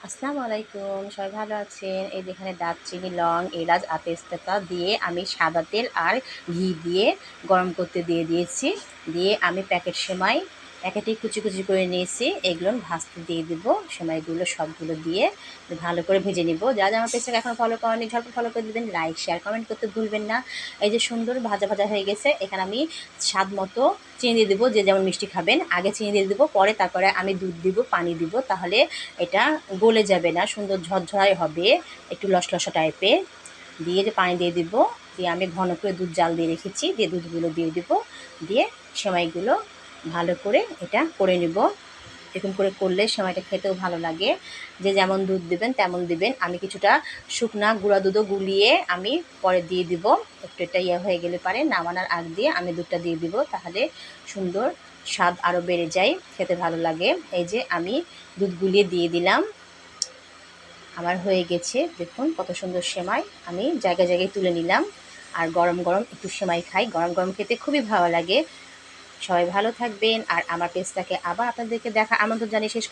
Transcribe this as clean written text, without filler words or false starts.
আসসালামু আলাইকুম, সবাই ভালো আছেন? এই যে এখানে দারচিনি, লং, এলাচ, তেজপাতা দিয়ে আমি সাদা তেল আর ঘি দিয়ে গরম করতে দিয়ে দিয়েছি। দিয়ে আমি প্যাকেট সেমাই প্যাকেটে কুচি কুচি করে নিয়েছি, এগুলো ভাজতে দিয়ে দিব। সেমাইগুলো সবগুলো দিয়ে ভালো করে ভেজে নিব। যারা আমার পেজটাকে এখনও ফলো করেনি ঝটপট ফলো করে দেবেন, লাইক শেয়ার কমেন্ট করতে ভুলবেন না। এই যে সুন্দর ভাজা ভাজা হয়ে গেছে, এখানে আমি স্বাদ মতো চিনি দিয়ে দেবো, যে যেমন মিষ্টি খাবেন। আগে চিনি দিয়ে দেবো, তারপরে আমি দুধ দিব, পানি দিব, তাহলে এটা গলে যাবে না, সুন্দর ঝরঝরাই হবে, একটু লসলসা টাইপের। দিয়ে যে পানি দিয়ে দিব, দিয়ে আমি ঘন করে দুধ জাল দিয়ে রেখেছি, দিয়ে দুধগুলো দিয়ে দিব, দিয়ে সেমাইগুলো ভালো করে এটা করে নিব। এরকম করে করলে সেমাইটা খেতেও ভালো লাগে। যে যেমন দুধ দেবেন তেমন দিবেন। আমি কিছুটা শুকনা গুঁড়া দুধও গুলিয়ে আমি পরে দিয়ে দিব। একটু এটা হয়ে গেলে পারে নামানোর আগ দিয়ে আমি দুধটা দিয়ে দিব, তাহলে সুন্দর স্বাদ আরও বেড়ে যায়, খেতে ভালো লাগে। এই যে আমি দুধ গুলিয়ে দিয়ে দিলাম, আমার হয়ে গেছে। দেখুন কত সুন্দর সেমাই, আমি জায়গায় জায়গায় তুলে নিলাম। আর গরম গরম একটু সেমাই খাই, গরম গরম খেতে খুবই ভালো লাগে। সবাই ভালো থাকবেন, আর আমার পেজটাকে আবার আপনাদেরকে দেখা আমন্ত্রণ জানিয়ে শেষ করলাম।